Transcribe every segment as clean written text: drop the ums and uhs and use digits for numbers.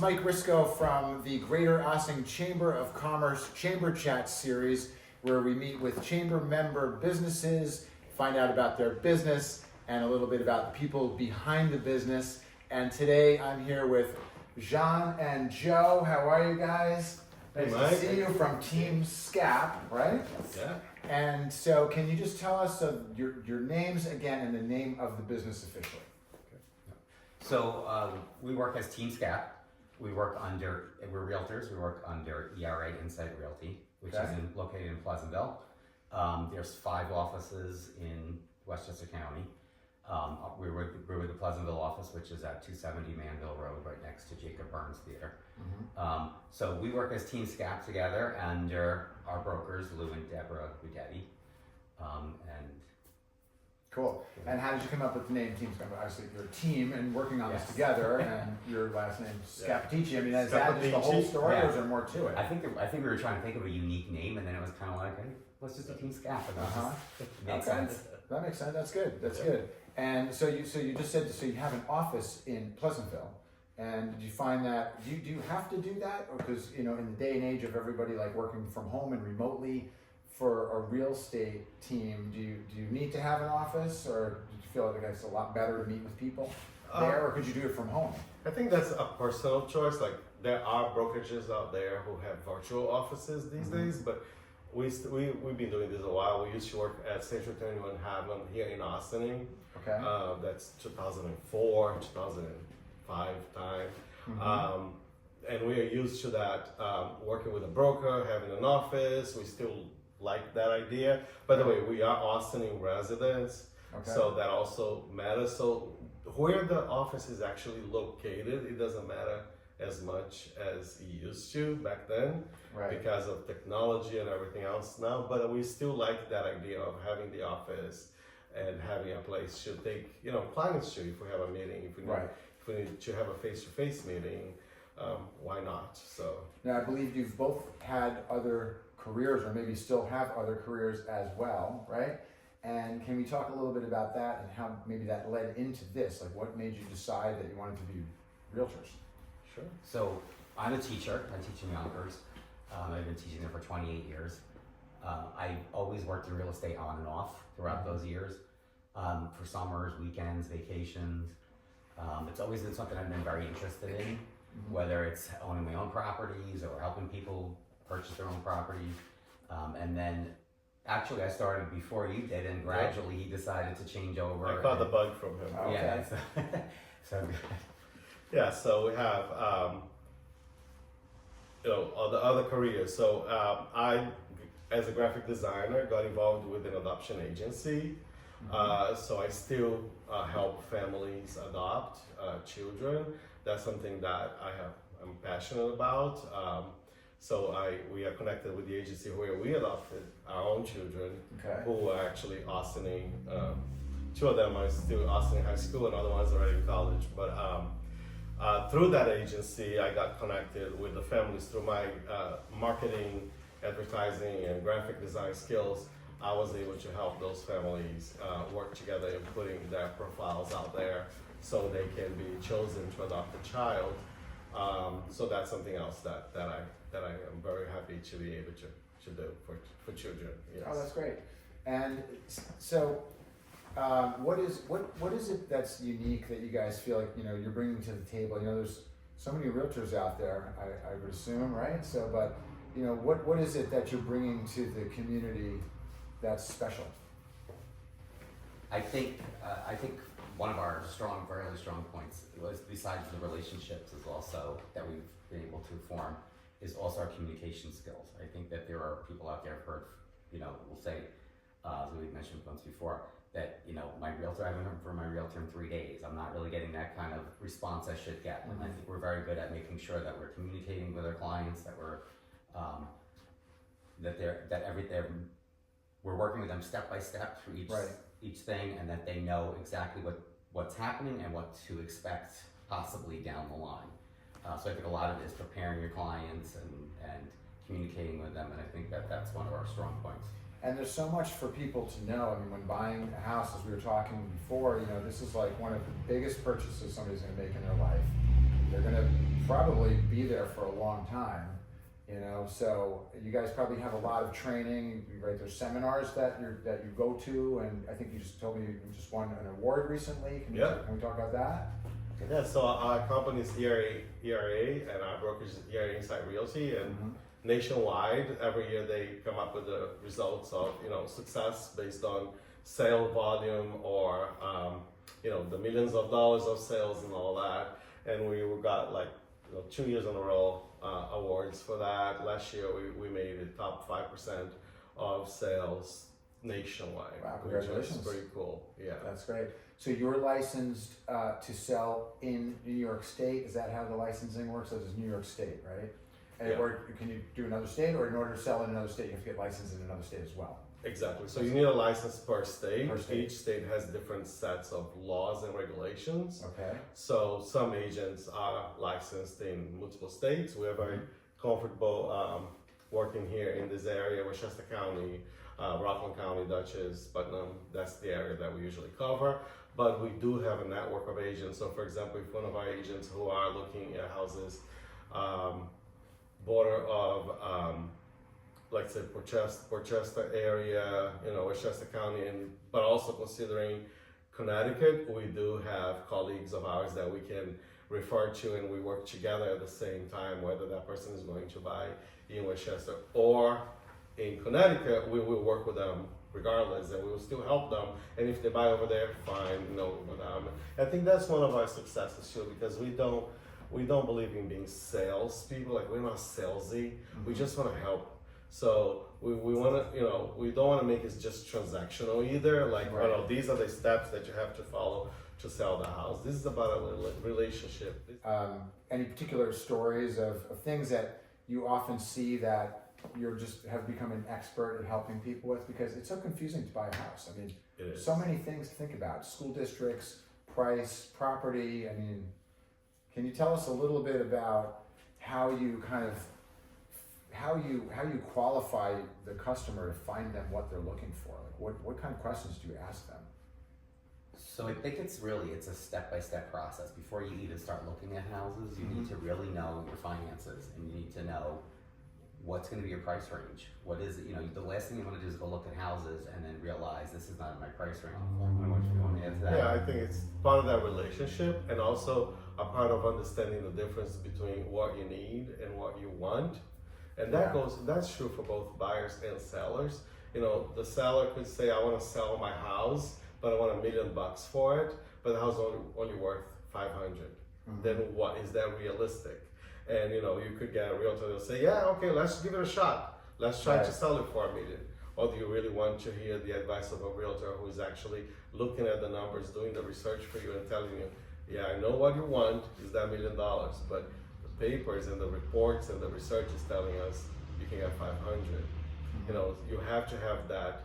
Mike Risco from the Greater Ossining Chamber of Commerce Chamber Chat series, where we meet with chamber member businesses, find out about their business and a little bit about the people behind the business. And today I'm here with Jean and Joe. How are you guys? Nice to see you from Team Scap, right? Yeah. And so can you just tell us your names again and the name of the business officially? So we work as Team Scap. We're realtors. We work under ERA Insite Realty, which is located in Pleasantville. There's 5 offices in Westchester County. We're with the Pleasantville office, which is at 270 Manville Road, right next to Jacob Burns Theater. Mm-hmm. So we work as Team Scap together under our brokers, Lou and Deborah Gudetti. Cool. And how did you come up with the name Team Scap? Obviously, you're a team and working on this together, and your last name is Scappaticci. I mean, is that just the whole story, or is there more to it? I think we were trying to think of a unique name, and then it was kind of like, hey, let's just do Team Scap. Makes sense. That makes sense. That's good. That's good. And so you just said you have an office in Pleasantville, and did you find that do you have to do that, or because in the day and age of everybody like working from home and remotely? For a real estate team, do you need to have an office, or do you feel like it's a lot better to meet with people there, or could you do it from home? I think that's a personal choice. Like there are brokerages out there who have virtual offices these days, but we've been doing this a while. We used to work at Central 21 Hammond here in Ossining. Okay. That's 2004, 2005 time. And we are used to that, working with a broker, having an office. We still like that idea. By the way, we are Ossining residents, so that also matters. So where the office is actually located, it doesn't matter as much as it used to back then, because of technology and everything else now. But we still like that idea of having the office and having a place to take clients to. If we have a meeting, if we need to have a face-to-face meeting, why not? So now I believe you've both had other careers, or maybe still have other careers as well, right? And can we talk a little bit about that and how maybe that led into this? Like, what made you decide that you wanted to be realtors? Sure. So I'm a teacher. I teach in Yonkers. I've been teaching there for 28 years. I always worked in real estate on and off throughout those years, for summers, weekends, vacations. It's always been something I've been very interested in, whether it's owning my own properties or helping people purchase their own properties. And then actually I started before you did, and gradually he decided to change over. I caught the bug from him. Yeah, so good. Yeah, so we have other careers. So I, as a graphic designer, got involved with an adoption agency. So I still help families adopt children. That's something that I'm passionate about. So we are connected with the agency where we adopted our own children, who are actually Ossining. 2 of them are still Ossining High School, and other ones are already in college. But through that agency, I got connected with the families through my marketing, advertising, and graphic design skills. I was able to help those families work together in putting their profiles out there so they can be chosen to adopt a child. So that's something else that I am very happy to be able to do for children. Yes. Oh, that's great. And so, what is it that's unique that you guys feel like you're bringing to the table? There's so many realtors out there, I would assume, right? So, but what is it that you're bringing to the community that's special? I think one of our fairly strong points was, besides the relationships, is also that we've been able to form, is also our communication skills. I think that there are people out there who've heard, will say, as we mentioned once before, that my realtor, I haven't heard from my realtor in 3 days. I'm not really getting that kind of response I should get. And I think we're very good at making sure that we're communicating with our clients, that we're we're working with them step by step through each thing, and that they know exactly what's happening and what to expect possibly down the line. So I think a lot of it is preparing your clients and communicating with them, and I think that's one of our strong points. And there's so much for people to know. I mean, when buying a house, as we were talking before, this is like one of the biggest purchases somebody's going to make in their life. they're gonna probably be there for a long time, you know, so you guys probably have a lot of training, right? There's seminars that you go to, and I think you just told me you just won an award recently. Can we talk about that? Yeah, so our company is ERA, and our brokerage is ERA Insite Realty, and nationwide, every year they come up with the results of, you know, success based on sale volume or, you know, the millions of dollars of sales and all that. And we got like, you know, 2 years in a row awards for that. Last year we made it top 5% of sales nationwide. Wow, congratulations. Which is pretty cool. Yeah. That's great. So you're licensed to sell in New York State. Is that how the licensing works? So this is New York State, right? And or can you do another state, or in order to sell in another state, you have to get licensed in another state as well? Exactly. So you need a license per state. Each state has different sets of laws and regulations. Okay. So some agents are licensed in multiple states. We're very comfortable working here in this area, Westchester County, Rockland County, Dutchess, Putnam. That's the area that we usually cover. But we do have a network of agents. So for example, if one of our agents who are looking at houses border of let's say Portchester area, you know, Westchester County, but also considering Connecticut, we do have colleagues of ours that we can refer to, and we work together at the same time, whether that person is going to buy in Westchester or in Connecticut, we will work with them regardless, and we will still help them. And if they buy over there, fine, you know, with them. I think that's one of our successes too, because we don't believe in being salespeople. Like, we're not salesy. We just want to help. So we want to, you know, we don't want to make it just transactional either. Like, right. You know, these are the steps that you have to follow to sell the house. This is about a relationship. Any particular stories of things that you often see that you're just have become an expert at helping people with? Because it's so confusing to buy a house. I mean, so many things to think about: school districts, price, property. I mean, can you tell us a little bit about how you kind of how you qualify the customer to find them what they're looking for? Like, what kind of questions do you ask them? So I think it's a step-by-step process. Before you even start looking at houses, you need to really know your finances, and you need to know what's going to be your price range. What is it? You know, the last thing you want to do is go look at houses and then realize this is not in my price range. I want you to want to add to that. Yeah, I think it's part of that relationship, and also a part of understanding the difference between what you need and what you want. And that's true for both buyers and sellers. You know, the seller could say, I want to sell my house, but I want $1 million for it, but the house is only worth 500. Then what is that realistic? And you know, you could get a realtor that'll say, yeah, okay, let's give it a shot. Let's try to sell it for $1 million. Or do you really want to hear the advice of a realtor who is actually looking at the numbers, doing the research for you, and telling you, yeah, I know what you want is that $1 million, but the papers and the reports and the research is telling us you can get 500. You know, you have to have that,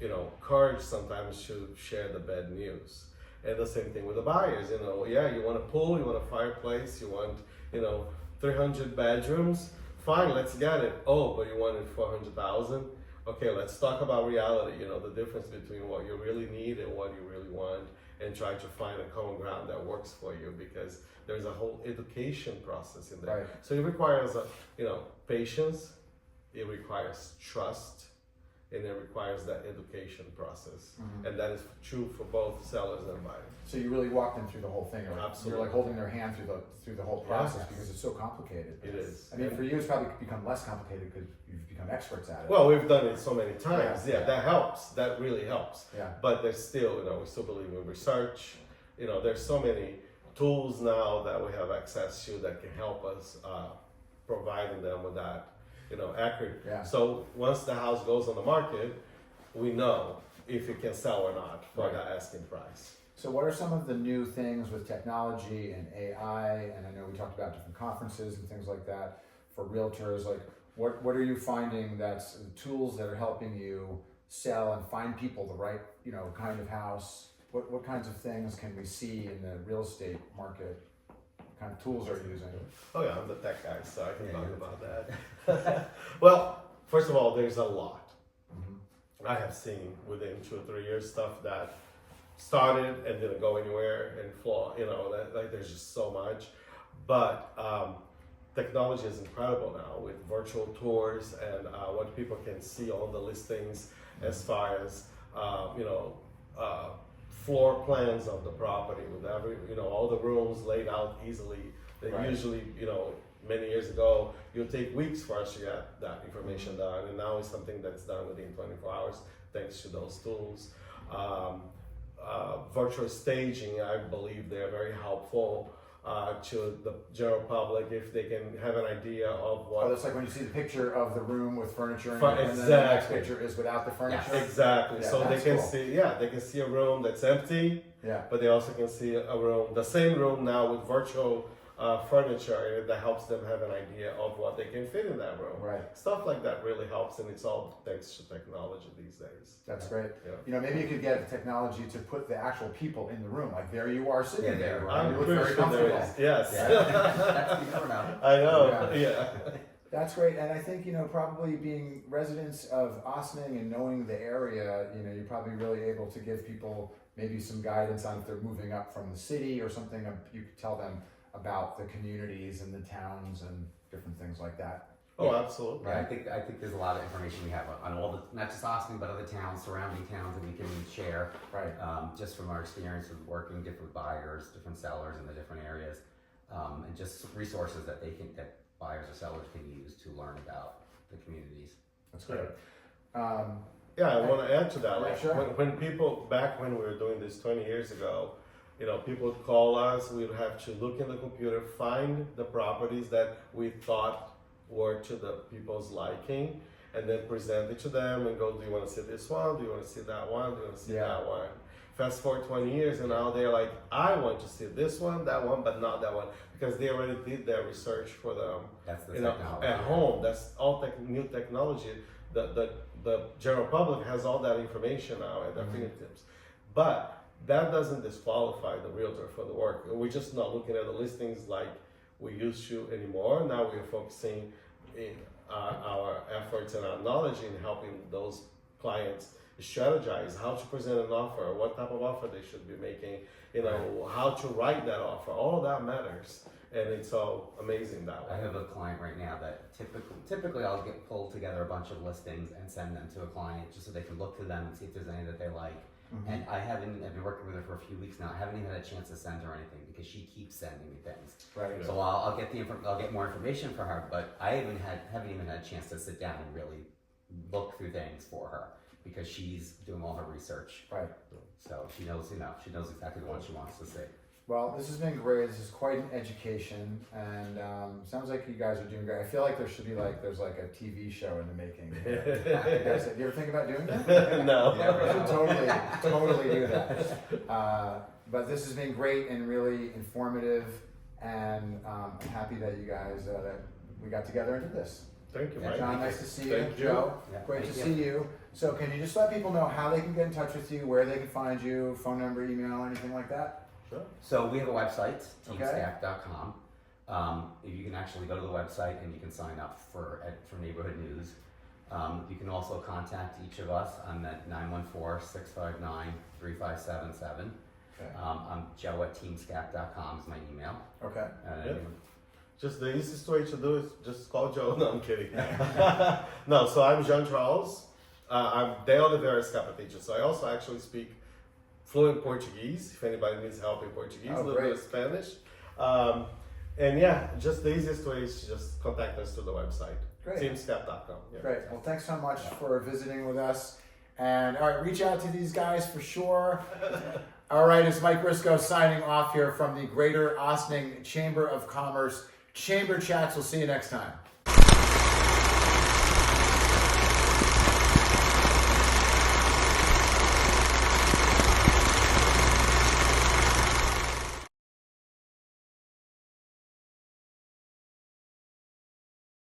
you know, courage sometimes to share the bad news. And the same thing with the buyers. You know, yeah, you want a pool, you want a fireplace, you want, you know, 300 bedrooms. Fine, let's get it. Oh, but you wanted 400,000. Okay, let's talk about reality. You know, the difference between what you really need and what you really want, and try to find a common ground that works for you, because there's a whole education process in there. Right. So it requires, you know, patience. It requires trust, and it requires that education process. And that is true for both sellers and buyers. So you really walk them through the whole thing. Like, Absolutely. you're like holding their hand through the whole process, because it's so complicated. It is. I mean, for you, it's probably become less complicated because you've become experts at it. Well, we've done it so many times. Yeah. That helps. That really helps. Yeah. But there's still, you know, we still believe in research. You know, there's so many tools now that we have access to that can help us providing them with that, you know, accurate. Yeah. So once the house goes on the market, we know if it can sell or not for that asking price. So what are some of the new things with technology and AI? And I know we talked about different conferences and things like that for realtors. Like, what are you finding that's tools that are helping you sell and find people the right, you know, kind of house? What kinds of things can we see in the real estate market? What kind of tools are you using? Oh yeah, I'm the tech guy, so I can talk about that. Well, first of all, there's a lot. I have seen within 2 or 3 years stuff that started and didn't go anywhere and flaw, you know, that, like, there's just so much. but technology is incredible now with virtual tours and what people can see on the listings as far as floor plans of the property with all the rooms laid out easily. They usually, many years ago, it would take weeks for us to get that information done, and now it's something that's done within 24 hours thanks to those tools. Virtual staging, I believe they're very helpful to the general public if they can have an idea of what. Oh, that's like when you see the picture of the room with furniture in it, and Exactly. then the next picture is without the furniture. Exactly. Yeah, So they that's can cool. they can see a room that's empty, Yeah. but they also can see a room, the same room now with virtual furniture in it that helps them have an idea of what they can fit in that room. Right. Stuff like that really helps, and it's all thanks to technology these days. That's great. Yeah. Maybe you could get the technology to put the actual people in the room. Like there you are sitting there, right? I'm You look pretty very sure there comfortable. is. Yes. That's you never know. I know. Yeah. Yeah. That's great, and I think probably being residents of Ossining and knowing the area, you're probably really able to give people maybe some guidance on if they're moving up from the city or something. You could tell them about the communities and the towns and different things like that. Oh, absolutely. Yeah, I think there's a lot of information we have on all the, not just Austin, but other towns, surrounding towns that we can share. Right. Just from our experience with working different buyers, different sellers in the different areas, and just resources that that buyers or sellers can use to learn about the communities. That's great. Yeah, I want to add to that. Yeah, Like sure. when people, back when we were doing this 20 years ago, people would call us, we'd have to look in the computer, find the properties that we thought were to the people's liking, and then present it to them and go, do you want to see this one? Do you want to see that one? Do you want to see that one? Fast forward 20 years, and now they're like, I want to see this one, that one, but not that one, because they already did their research for them. That's the technology. At home. That's all new technology. The general public has all that information now at their fingertips, but that doesn't disqualify the realtor for the work. We're just not looking at the listings like we used to anymore. Now we're focusing in our efforts and our knowledge in helping those clients strategize how to present an offer, what type of offer they should be making, how to write that offer. All of that matters, and it's all amazing that way. I have a client right now that typically I'll pull together a bunch of listings and send them to a client just so they can look through them and see if there's any that they like. And I've been working with her for a few weeks now. I haven't even had a chance to send her anything because she keeps sending me things. Right. So I'll get more information for her, but I haven't even had a chance to sit down and really look through things for her because she's doing all her research. Right. So she knows exactly what she wants to see. Well, this has been great. This is quite an education, and sounds like you guys are doing great. I feel like there's like a TV show in the making. You ever think about doing that? No. Yeah, we should totally do that. But this has been great and really informative, and I'm happy that you guys that we got together and did this. Thank you, Yeah, Mike. John, nice to see you. Thank you. Joe, Yeah, great to thank see you. So can you just let people know how they can get in touch with you, where they can find you, phone number, email, anything like that? Sure. So we have a website, Okay. teamscap.com. You can actually go to the website and you can sign up for neighborhood news. You can also contact each of us. I'm at 914-659-3577. Okay. I'm Joe at teamscap.com is my email. Okay. Yep. Just the easiest way to do it, just call Joe. No, I'm kidding. No, so I'm Jean Charles. I'm de Oliveira Scappaticci. So I also actually speak fluent Portuguese, if anybody needs help in Portuguese, Oh, a little bit of Spanish. And yeah, just the easiest way is to just contact us through the website, Great. teamscap.com. Yeah. Great. Well, thanks so much for visiting with us. And all right, reach out to these guys for sure. All right, it's Mike Risco signing off here from the Greater Ossining Chamber of Commerce Chamber Chats. We'll see you next time.